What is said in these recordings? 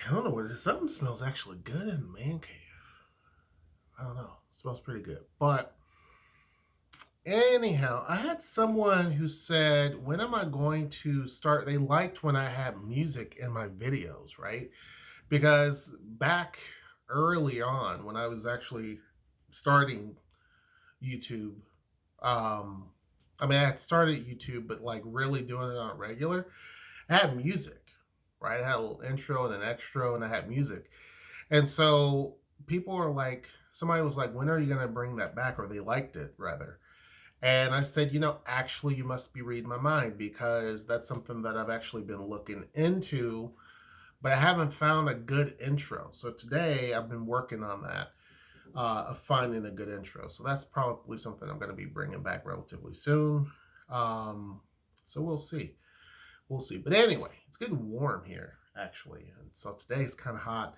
I don't know what it is. Something smells actually good in the man cave. I don't know. It smells pretty good. But anyhow, I had someone who said, when am I going to start? They liked when I had music in my videos, right? Because back early on, when I was actually starting YouTube, um, I had started YouTube, but like really doing it on a regular, I had music, right? I had a little intro and an extra, and I had music. And so people are like, somebody was like, when are you going to bring that back? Or they liked it rather. And I said, actually, you must be reading my mind because that's something that I've actually been looking into, but I haven't found a good intro. So today I've been working on that, of finding a good intro. So that's probably something I'm going to be bringing back relatively soon. Um, so we'll see. We'll see. But anyway, it's getting warm here, actually. And so today it's kind of hot.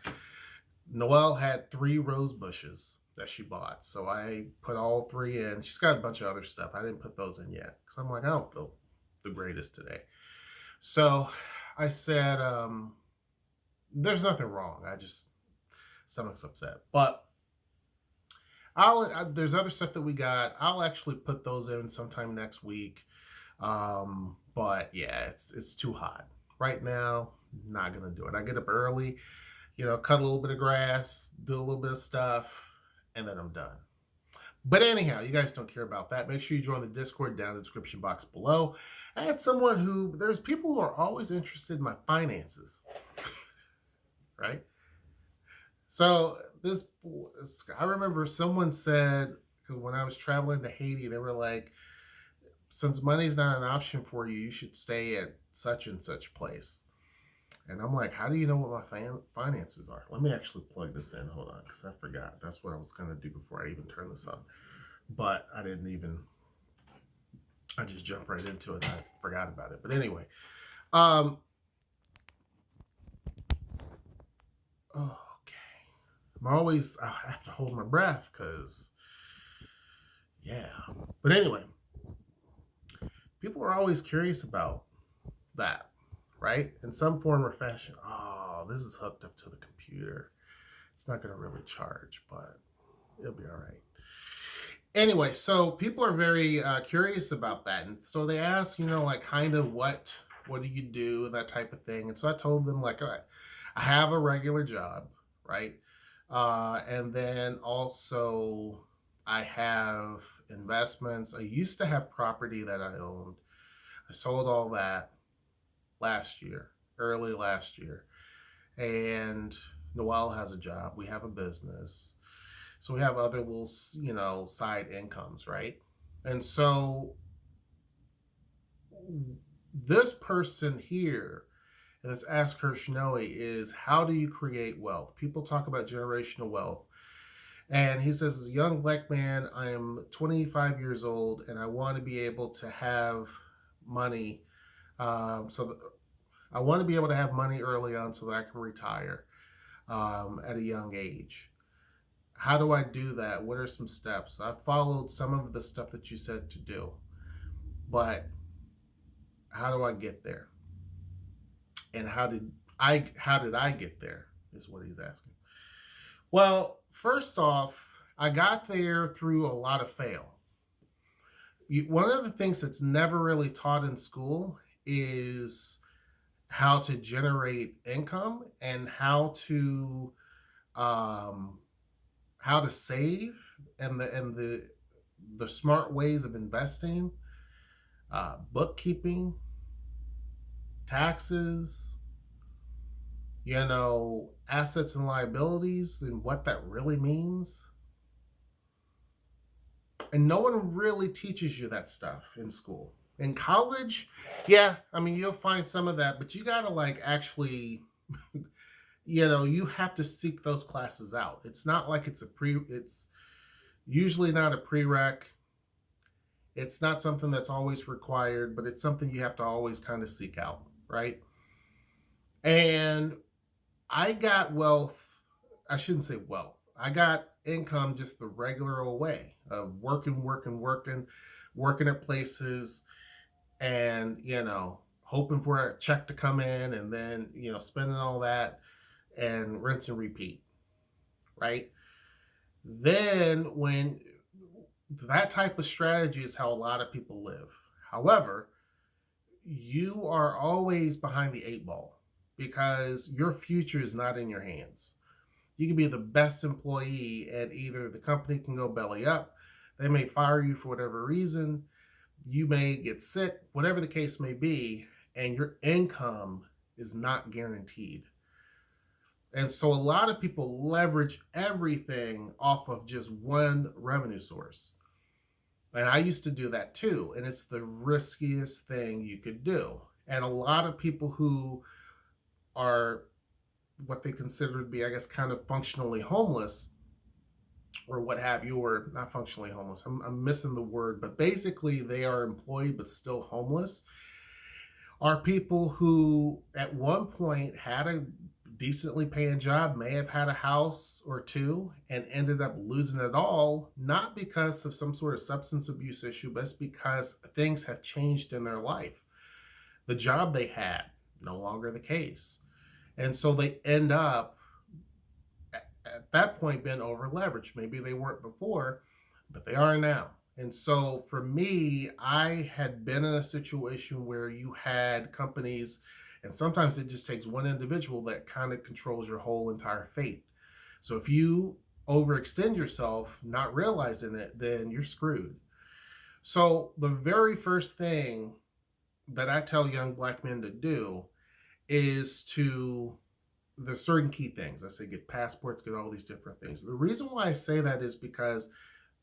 Noelle had 3 rose bushes that she bought. So I put all 3 in. She's got a bunch of other stuff. I didn't put those in yet because I'm like, I don't feel the greatest today. So I said, there's nothing wrong. Stomach's upset. But there's other stuff that we got. I'll actually put those in sometime next week. But yeah, it's too hot right now. Not gonna do it. I get up early, cut a little bit of grass, do a little bit of stuff, and then I'm done. But anyhow, you guys don't care about that. Make sure you join the Discord down in the description box below. I had there's people who are always interested in my finances, right? So I remember someone said when I was traveling to Haiti, they were like, since money's not an option for you, you should stay at such and such place. And I'm like, how do you know what my finances are? Let me actually plug this in. Hold on, because I forgot. That's what I was going to do before I even turn this on. But I just jumped right into it. I forgot about it. But anyway, okay. I have to hold my breath because, yeah. But anyway, people are always curious about that, right? In some form or fashion. Oh, this is hooked up to the computer. It's not going to really charge, but it'll be all right. Anyway, so people are very curious about that. And so they ask, like kind of what do you do, that type of thing. And so I told them, like, all right, I have a regular job, right? And then also I have investments. I used to have property that I owned. I sold all that early last year. And Noelle has a job. We have a business. So we have other little, side incomes, right? And so this person here, and it's Ask Her Shinoe, is how do you create wealth? People talk about generational wealth. And he says, as a young black man, I am 25 years old and I want to be able to have money. I want to be able to have money early on so that I can retire at a young age. How do I do that? What are some steps? I followed some of the stuff that you said to do, but how do I get there? And how did I get there is what he's asking. Well, first off, I got there through a lot of fail. One of the things that's never really taught in school is how to generate income and how to save and the smart ways of investing, bookkeeping, taxes, assets and liabilities and what that really means. And no one really teaches you that stuff in school. In college, yeah, you'll find some of that, but you gotta actually, you have to seek those classes out. It's not like it's usually not a prereq. It's not something that's always required, but it's something you have to always kind of seek out, right? And I got wealth. I shouldn't say wealth. I got income just the regular old way of working at places and, hoping for a check to come in and then, spending all that and rinse and repeat, right? Then when that type of strategy is how a lot of people live. However, you are always behind the eight ball because your future is not in your hands. You can be the best employee, and either the company can go belly up, they may fire you for whatever reason, you may get sick, whatever the case may be, and your income is not guaranteed. And so a lot of people leverage everything off of just one revenue source. And I used to do that too. And it's the riskiest thing you could do. And a lot of people who are what they consider to be, I guess, kind of functionally homeless or what have you, or not functionally homeless. I'm missing the word, but basically they are employed but still homeless, are people who at one point had a decently paying job, may have had a house or two, and ended up losing it all, not because of some sort of substance abuse issue, but it's because things have changed in their life. The job they had, no longer the case. And so they end up at that point being over leveraged. Maybe they weren't before, but they are now. And so for me, I had been in a situation where you had companies, and sometimes it just takes one individual that kind of controls your whole entire fate. So if you overextend yourself, not realizing it, then you're screwed. So the very first thing that I tell young Black men to do is there's certain key things. I say get passports, get all these different things. The reason why I say that is because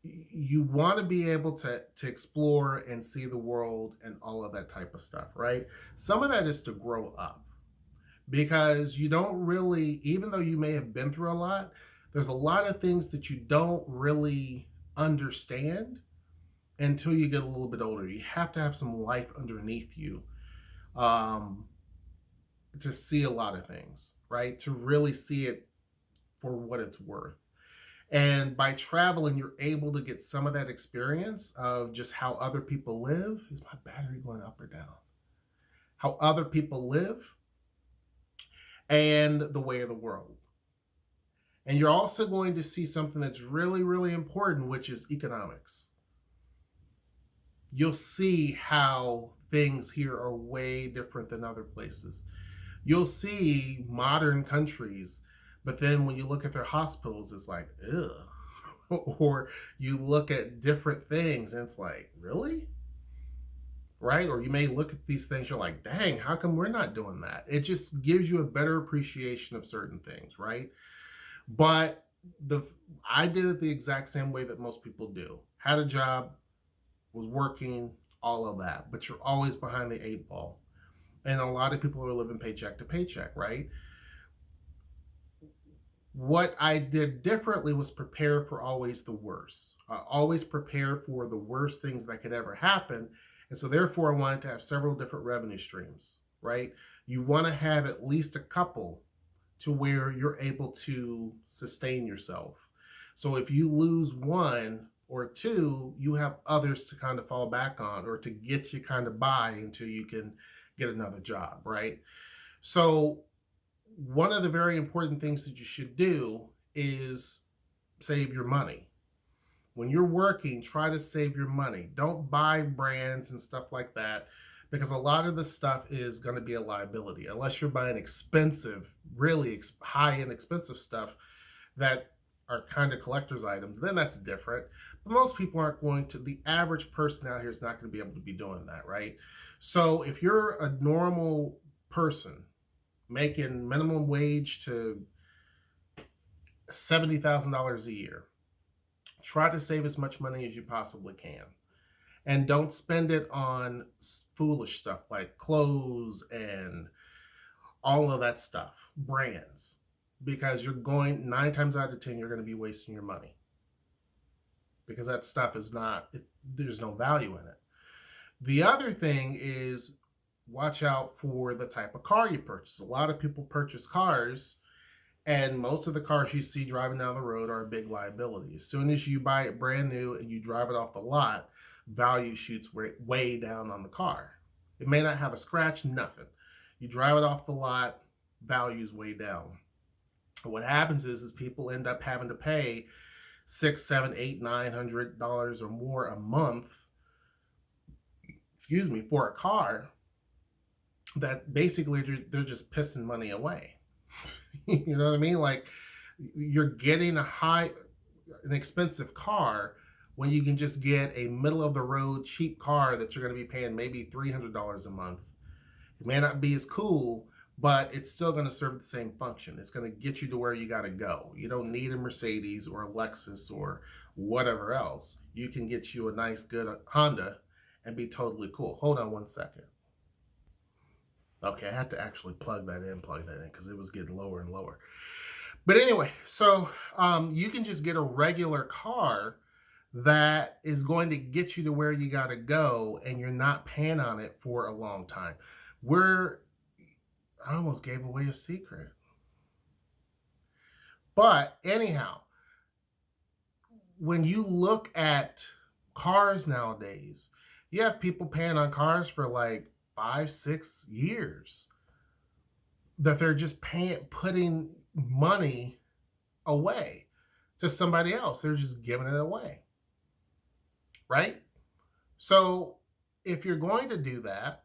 you want to be able to explore and see the world and all of that type of stuff, right? Some of that is to grow up because you don't really, even though you may have been through a lot, there's a lot of things that you don't really understand until you get a little bit older. You have to have some life underneath you to see a lot of things, right? To really see it for what it's worth. And by traveling, you're able to get some of that experience of just how other people live. Is my battery going up or down? How other people live and the way of the world. And you're also going to see something that's really, really important, which is economics. You'll see how things here are way different than other places. You'll see modern countries, but then when you look at their hospitals, it's like, ugh. Or you look at different things and it's like, really? Right? Or you may look at these things, you're like, dang, how come we're not doing that? It just gives you a better appreciation of certain things, right? But I did it the exact same way that most people do. Had a job, was working, all of that, but you're always behind the eight ball. And a lot of people are living paycheck to paycheck, right? What I did differently was prepare for always the worst. Always prepare for the worst things that could ever happen. And so therefore I wanted to have several different revenue streams, right? You want to have at least a couple to where you're able to sustain yourself. So if you lose one or two, you have others to kind of fall back on or to get you kind of by until you can get another job, right? So one of the very important things that you should do is save your money. When you're working, try to save your money. Don't buy brands and stuff like that because a lot of the stuff is going to be a liability unless you're buying expensive, really high-end expensive stuff that are kind of collector's items. Then that's different. But most people aren't going to, the average person out here is not going to be able to be doing that, right? So if you're a normal person making minimum wage to $70,000 a year, try to save as much money as you possibly can. And don't spend it on foolish stuff like clothes and all of that stuff, brands, because you're going 9 times out of 10, you're going to be wasting your money because that stuff is there's no value in it. The other thing is watch out for the type of car you purchase. A lot of people purchase cars and most of the cars you see driving down the road are a big liability. As soon as you buy it brand new and you drive it off the lot, value shoots way down on the car. It may not have a scratch, nothing. You drive it off the lot, value's way down. What happens is people end up having to pay six, seven, eight, $900 or more a month, excuse me, for a car that basically they're just pissing money away. You know what I mean? Like, you're getting an expensive car when you can just get a middle of the road cheap car that you're going to be paying maybe $300 a month. It may not be as cool, but it's still going to serve the same function. It's going to get you to where you got to go. You don't need a Mercedes or a Lexus or whatever else. You can get you a nice, good Honda and be totally cool. Hold on one second. Okay, I had to actually plug that in because it was getting lower and lower. But anyway, so you can just get a regular car that is going to get you to where you got to go, and you're not paying on it for a long time. I almost gave away a secret. But anyhow, when you look at cars nowadays, you have people paying on cars for like 5-6 years that they're just putting money away to somebody else. They're just giving it away, right? So if you're going to do that,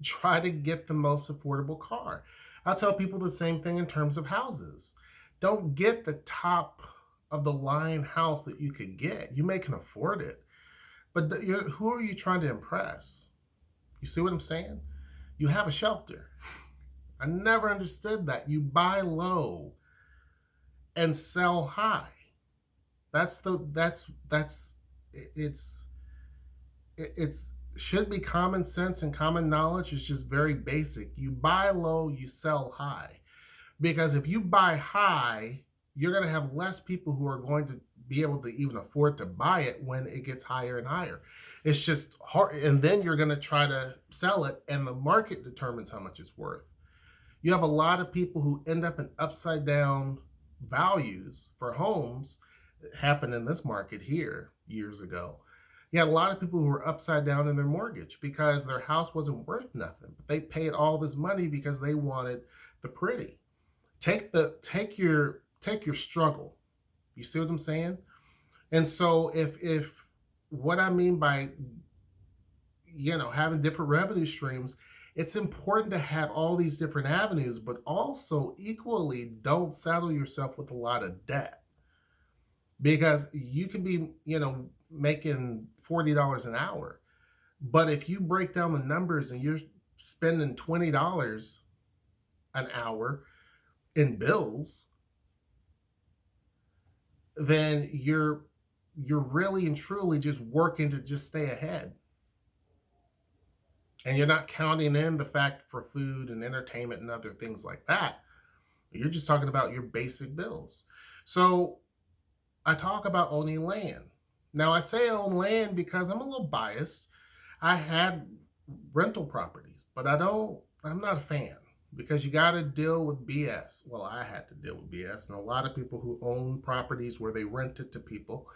try to get the most affordable car. I'll tell people the same thing in terms of houses. Don't get the top of the line house that you could get. You may can afford it, but who are you trying to impress? You see what I'm saying? You have a shelter. I never understood that. You buy low and sell high. It's should be common sense and common knowledge. It's just very basic. You buy low, you sell high. Because if you buy high, you're going to have less people who are going to be able to even afford to buy it when it gets higher and higher. It's just hard. And then you're going to try to sell it, and the market determines how much it's worth. You have a lot of people who end up in upside down values for homes. It happened in this market here years ago. You had a lot of people who were upside down in their mortgage because their house wasn't worth nothing, but they paid all this money because they wanted the pretty. Take your struggle. You see what I'm saying? And so if what I mean by having different revenue streams, it's important to have all these different avenues, but also equally don't saddle yourself with a lot of debt, because you can be making $40 an hour, but if you break down the numbers and you're spending $20 an hour in bills, then you're really and truly just working to just stay ahead. And you're not counting in the fact for food and entertainment and other things like that. You're just talking about your basic bills. So I talk about owning land. Now, I say own land because I'm a little biased. I had rental properties, but I'm not a fan, because you got to deal with BS. Well, I had to deal with BS, and a lot of people who own properties where they rent it to people.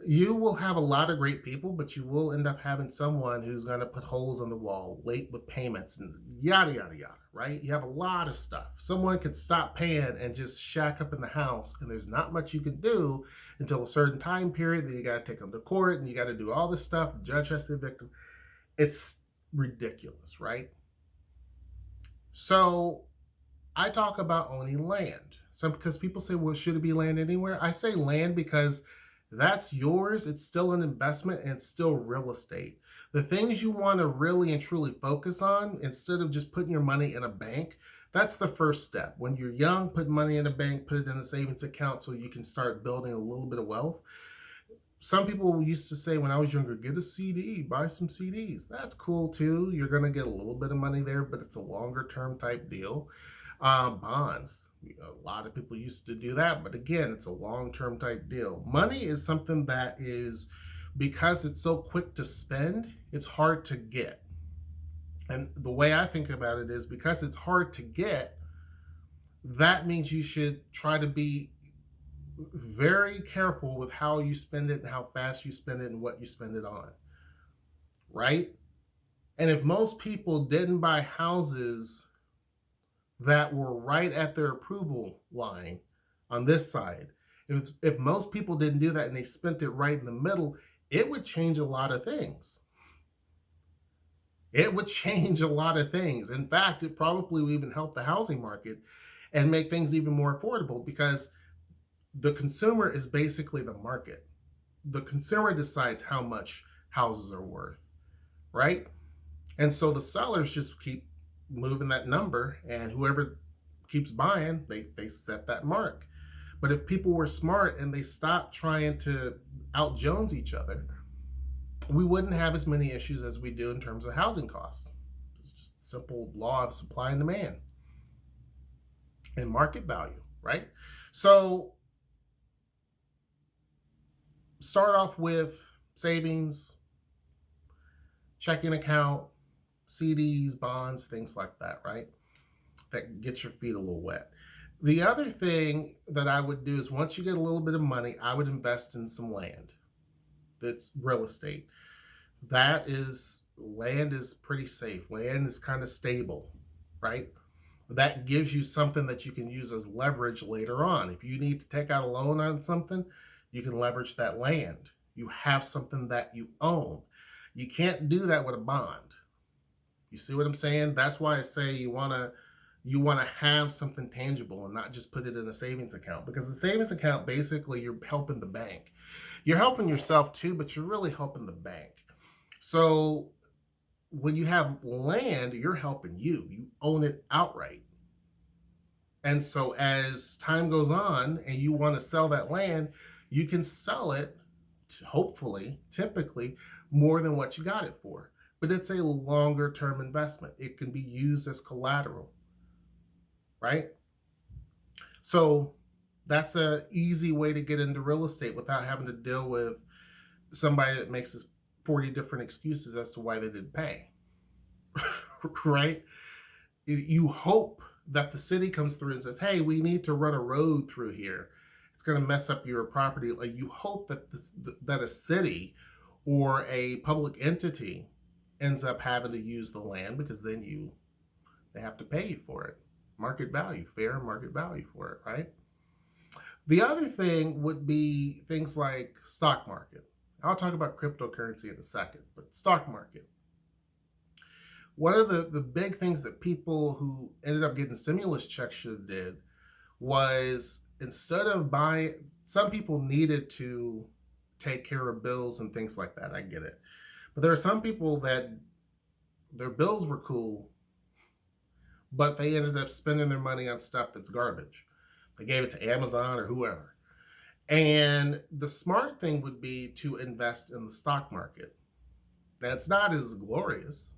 You will have a lot of great people, but you will end up having someone who's going to put holes in the wall, late with payments, and yada, yada, yada, right? You have a lot of stuff. Someone could stop paying and just shack up in the house, and there's not much you can do until a certain time period. Then you got to take them to court, and you got to do all this stuff. The judge has to evict them. It's ridiculous, right? So I talk about owning land. Because people say, well, should it be land anywhere? I say land because that's yours. It's still an investment, and it's still real estate. The things you want to really and truly focus on, instead of just putting your money in a bank, that's the first step. When you're young, put money in a bank, put it in a savings account so you can start building a little bit of wealth. Some people used to say when I was younger, get a CD, buy some CDs. That's cool too. You're going to get a little bit of money there, but it's a longer term type deal. Bonds. A lot of people used to do that, but again, it's a long-term type deal. Money is something that is, because it's so quick to spend, it's hard to get. And the way I think about it is, because it's hard to get, that means you should try to be very careful with how you spend it and how fast you spend it and what you spend it on, right? And if most people didn't buy houses that were right at their approval line on this side. If most people didn't do that and they spent it right in the middle, it would change a lot of things. It would change a lot of things. In fact, it probably would even help the housing market and make things even more affordable, because the consumer is basically the market. The consumer decides how much houses are worth, right? And so the sellers just keep moving that number, and whoever keeps buying, they set that mark. But if people were smart and they stopped trying to out Jones each other, we wouldn't have as many issues as we do in terms of housing costs. It's just simple law of supply and demand and market value, right? So start off with savings, checking account, CDs, bonds, things like that, right? That gets your feet a little wet. The other thing that I would do is, once you get a little bit of money, I would invest in some land. That's real estate. Land is pretty safe. Land is kind of stable, right? That gives you something that you can use as leverage later on. If you need to take out a loan on something, you can leverage that land. You have something that you own. You can't do that with a bond. You see what I'm saying? That's why I say you want to have something tangible and not just put it in a savings account, because the savings account, basically you're helping the bank. You're helping yourself too, but you're really helping the bank. So when you have land, you're helping you. You own it outright. And so as time goes on and you want to sell that land, you can sell it, hopefully, typically, more than what you got it for. But it's a longer term investment. It can be used as collateral, right? So that's an easy way to get into real estate without having to deal with somebody that makes 40 different excuses as to why they didn't pay, right? You hope that the city comes through and says, hey, we need to run a road through here. It's going to mess up your property. Like, you hope that that a city or a public entity ends up having to use the land, because then they have to pay you for it. Market value, fair market value for it, right? The other thing would be things like stock market. I'll talk about cryptocurrency in a second, but stock market. One of the big things that people who ended up getting stimulus checks should have did was, instead of buying, some people needed to take care of bills and things like that. I get it. But there are some people that their bills were cool, but they ended up spending their money on stuff that's garbage. They gave it to Amazon or whoever. And the smart thing would be to invest in the stock market. That's not as glorious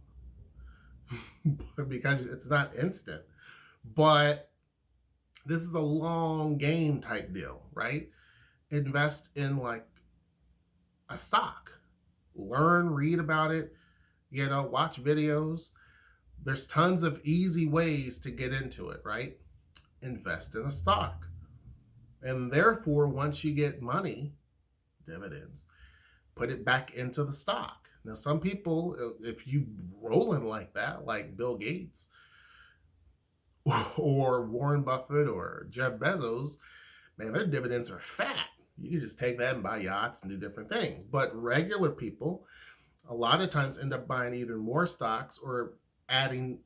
because it's not instant, but this is a long game type deal, right? Invest in like a stock, learn, read about it, watch videos. There's tons of easy ways to get into it, right? Invest in a stock. And therefore, once you get money, dividends, put it back into the stock. Now, some people, if you rolling like that, like Bill Gates or Warren Buffett or Jeff Bezos, man, their dividends are fat. You can just take that and buy yachts and do different things. But regular people, a lot of times, end up buying either more stocks or adding,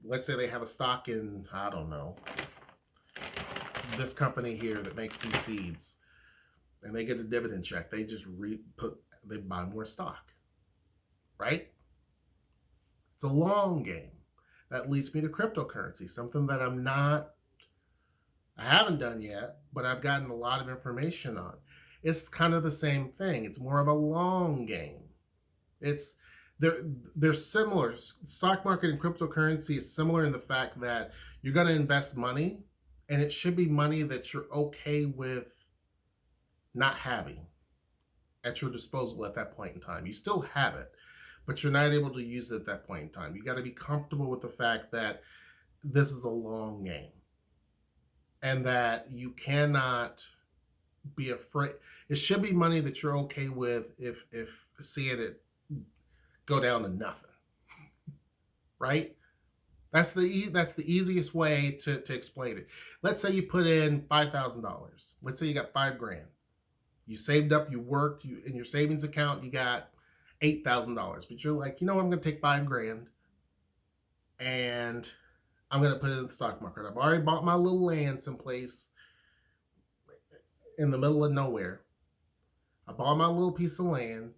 let's say they have a stock in, I don't know, this company here that makes these seeds, and they get a dividend check. They just they buy more stock, right? It's a long game. That leads me to cryptocurrency, something that I haven't done yet, but I've gotten a lot of information on. It's kind of the same thing. It's more of a long game. They're similar. Stock market and cryptocurrency is similar in the fact that you're going to invest money, and it should be money that you're okay with not having at your disposal at that point in time. You still have it, but you're not able to use it at that point in time. You got to be comfortable with the fact that this is a long game and that you cannot be afraid. It should be money that you're okay with if seeing it go down to nothing, right? That's the easiest way to explain it. Let's say you put in $5,000. Let's say you got 5 grand. You saved up, you worked, you in your savings account, you got $8,000. But you're like, I'm going to take 5 grand and I'm going to put it in the stock market. I've already bought my little land someplace in the middle of nowhere. I bought my little piece of land.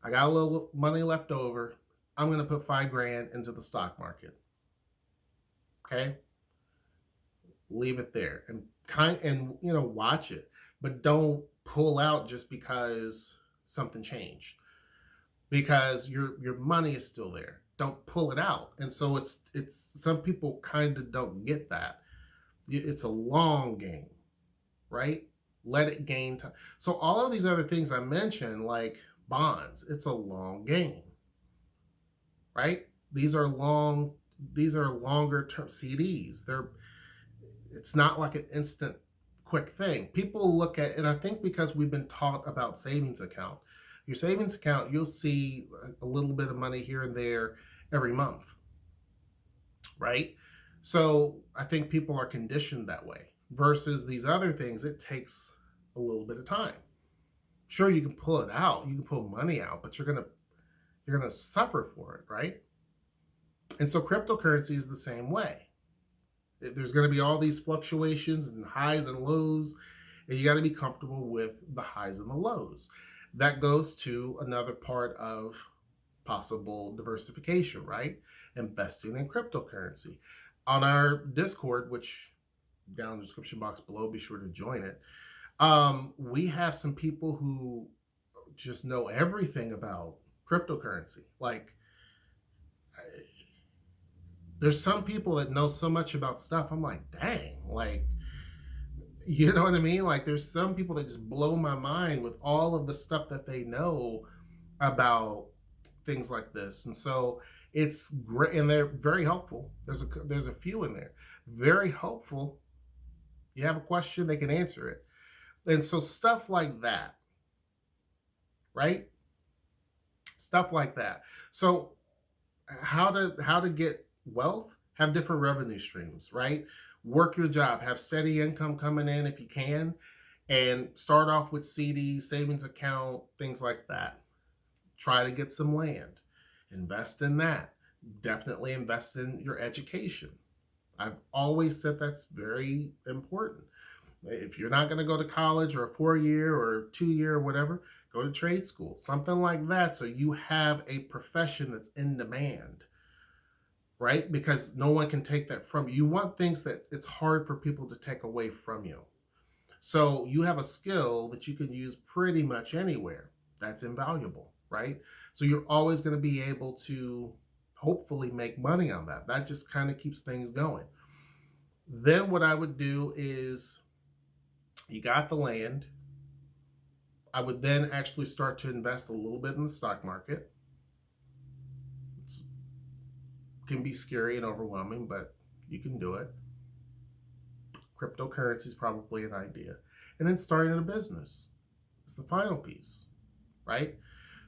I got a little money left over. I'm going to put 5 grand into the stock market. Okay? Leave it there and watch it, but don't pull out just because something changed, because your money is still there. Don't pull it out. And so it's some people kind of don't get that. It's a long game, right? Let it gain time. So all of these other things I mentioned, like bonds, it's a long game, right? These are longer term CDs. It's not like an instant quick thing. People look at, and I think because we've been taught about savings account, your savings account, you'll see a little bit of money here and there every month, right? So I think people are conditioned that way versus these other things. It takes a little bit of time. Sure, you can pull it out, you can pull money out, but you're gonna suffer for it, right? And so cryptocurrency is the same way. There's going to be all these fluctuations and highs and lows, and you got to be comfortable with the highs and the lows. That goes to another part of possible diversification, right? Investing in cryptocurrency. On our Discord, which down in the description box below, be sure to join it. We have some people who just know everything about cryptocurrency. Like, there's some people that know so much about stuff. I'm like, dang, like, you know what I mean? Like, there's some people that just blow my mind with all of the stuff that they know about things like this. And so it's great, and they're very helpful. There's a few in there, very helpful. You have a question, they can answer it. And so stuff like that, right? Stuff like that. So how to get wealth? Have different revenue streams, right? Work your job, have steady income coming in if you can, and start off with CDs, savings account, things like that. Try to get some land, invest in that. Definitely invest in your education. I've always said that's very important. If you're not going to go to college or a 4-year or 2-year or whatever, go to trade school, something like that, so you have a profession that's in demand, right? Because no one can take that from you. You want things that it's hard for people to take away from you. So you have a skill that you can use pretty much anywhere. That's invaluable, right? So you're always going to be able to hopefully make money on that. That just kind of keeps things going. Then what I would do is, you got the land. I would then actually start to invest a little bit in the stock market. It can be scary and overwhelming, but you can do it. Cryptocurrency is probably an idea. And then starting a business is the final piece, right?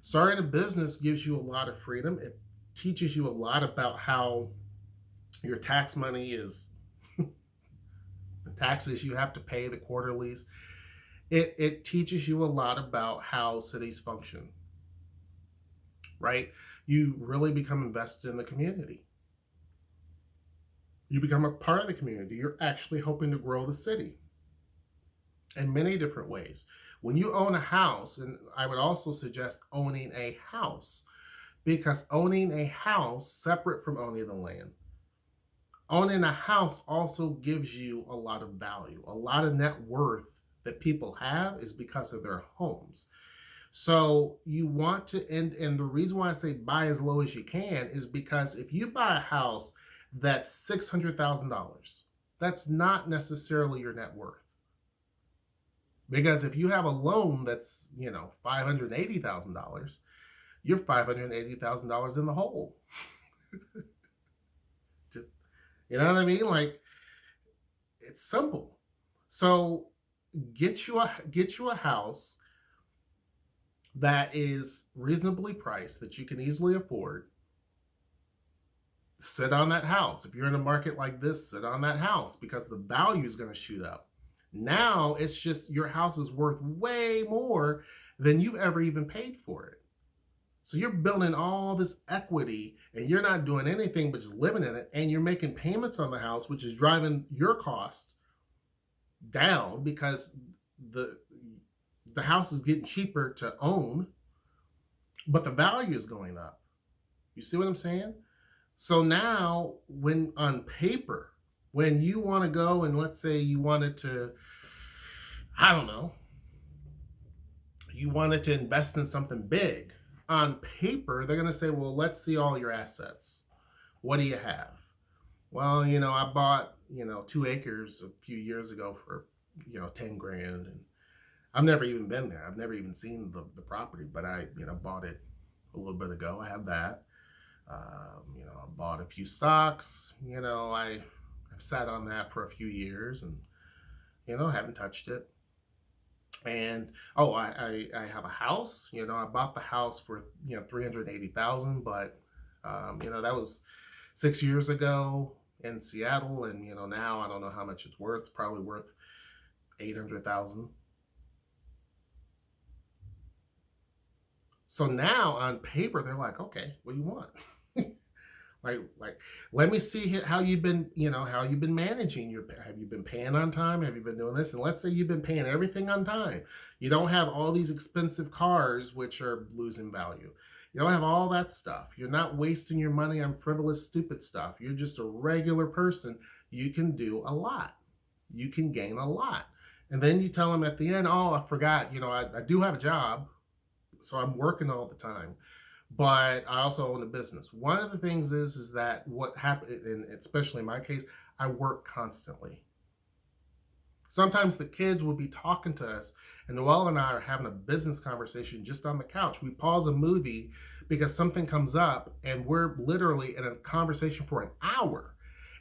Starting a business gives you a lot of freedom. It teaches you a lot about how your tax money is, the taxes you have to pay, the quarterlies. It teaches you a lot about how cities function, right? You really become invested in the community. You become a part of the community. You're actually hoping to grow the city in many different ways. When you own a house, and I would also suggest owning a house, because owning a house, separate from owning the land, owning a house also gives you a lot of value. A lot of net worth that people have is because of their homes. So you want to end, and the reason why I say buy as low as you can is because if you buy a house that's $600,000, that's not necessarily your net worth. Because if you have a loan that's, $580,000, you're $580,000 in the hole. Just, you know what I mean? Like, it's simple. So get you a house that is reasonably priced, that you can easily afford. sit on that house. If you're in a market like this, sit on that house because the value is going to shoot up. Now it's just your house is worth way more than you've ever even paid for it. So you're building all this equity and you're not doing anything but just living in it, and you're making payments on the house, which is driving your cost down because the house is getting cheaper to own, but the value is going up. You see what I'm saying? So now when on paper, when you want to go and let's say you wanted to, I don't know, you wanted to invest in something big, on paper, they're going to say, well, let's see all your assets. What do you have? Well, I bought, 2 acres a few years ago for, 10 grand. And I've never even been there. I've never even seen the property, but I, bought it a little bit ago. I have that. I bought a few stocks. I've sat on that for a few years and, haven't touched it. And I have a house. I bought the house for $380,000, but that was 6 years ago in Seattle, and now I don't know how much it's worth. Probably worth $800,000. So now on paper they're like, okay, what do you want? Like, let me see how you've been, how you've been managing have you been paying on time? Have you been doing this? And let's say you've been paying everything on time. You don't have all these expensive cars, which are losing value. You don't have all that stuff. You're not wasting your money on frivolous, stupid stuff. You're just a regular person. You can do a lot. You can gain a lot. And then you tell them at the end, oh, I forgot, I do have a job, so I'm working all the time. But I also own a business. One of the things is that what happened, and especially in my case, I work constantly. Sometimes the kids will be talking to us, and Noelle and I are having a business conversation just on the couch. We pause a movie because something comes up, and we're literally in a conversation for an hour.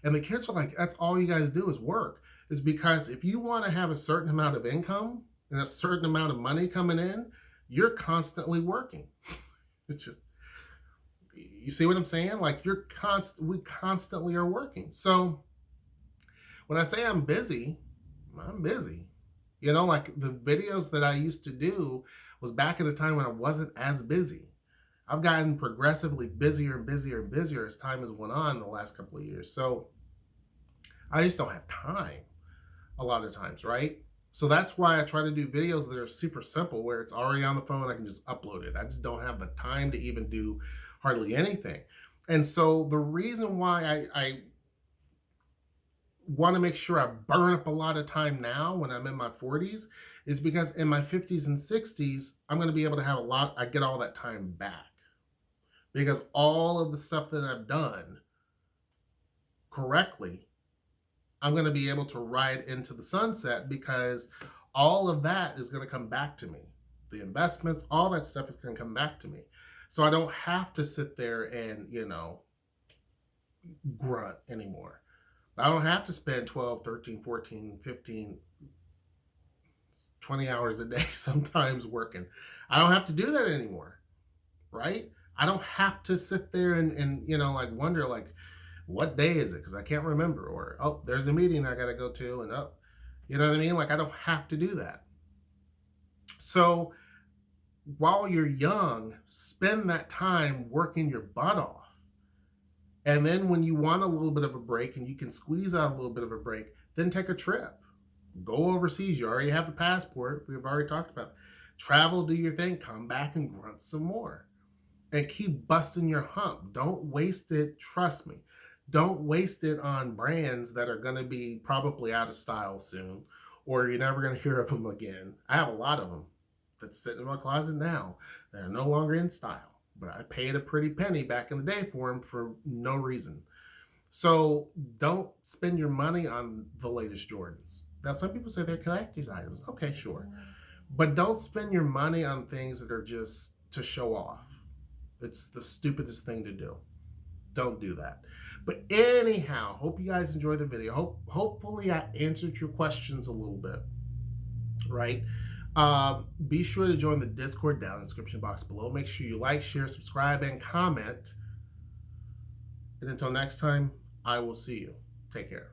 And the kids are like, that's all you guys do is work. It's because if you want to have a certain amount of income and a certain amount of money coming in, you're constantly working. It's just, you see what I'm saying? Like we constantly are working. So when I say I'm busy, I'm busy. Like the videos that I used to do was back at a time when I wasn't as busy. I've gotten progressively busier and busier and busier as time has went on the last couple of years. So I just don't have time a lot of times, right? So that's why I try to do videos that are super simple, where it's already on the phone. I can just upload it. I just don't have the time to even do hardly anything. And so the reason why I want to make sure I burn up a lot of time now when I'm in my 40s is because in my 50s and 60s, I'm going to be able to have I get all that time back. Because all of the stuff that I've done correctly, I'm going to be able to ride into the sunset because all of that is going to come back to me. The investments, all that stuff is going to come back to me. So I don't have to sit there and, grunt anymore. I don't have to spend 12, 13, 14, 15, 20 hours a day sometimes working. I don't have to do that anymore, right? I don't have to sit there and wonder what day is it? Because I can't remember. Or, oh, there's a meeting I got to go to. And, oh, you know what I mean? I don't have to do that. So while you're young, spend that time working your butt off. And then when you want a little bit of a break and you can squeeze out a little bit of a break, then take a trip. Go overseas. You already have the passport. We've already talked about it. Travel, do your thing, come back and grunt some more. And keep busting your hump. Don't waste it. Trust me. Don't waste it on brands that are going to be probably out of style soon, or you're never going to hear of them again. I have a lot of them that's sitting in my closet now that are no longer in style, but I paid a pretty penny back in the day for them for no reason. So don't spend your money on the latest Jordans. Now, some people say they're collector's items. Okay, sure. But don't spend your money on things that are just to show off. It's the stupidest thing to do. Don't do that. But anyhow, hope you guys enjoyed the video. Hopefully I answered your questions a little bit, right? Be sure to join the Discord down in the description box below. Make sure you like, share, subscribe, and comment. And until next time, I will see you. Take care.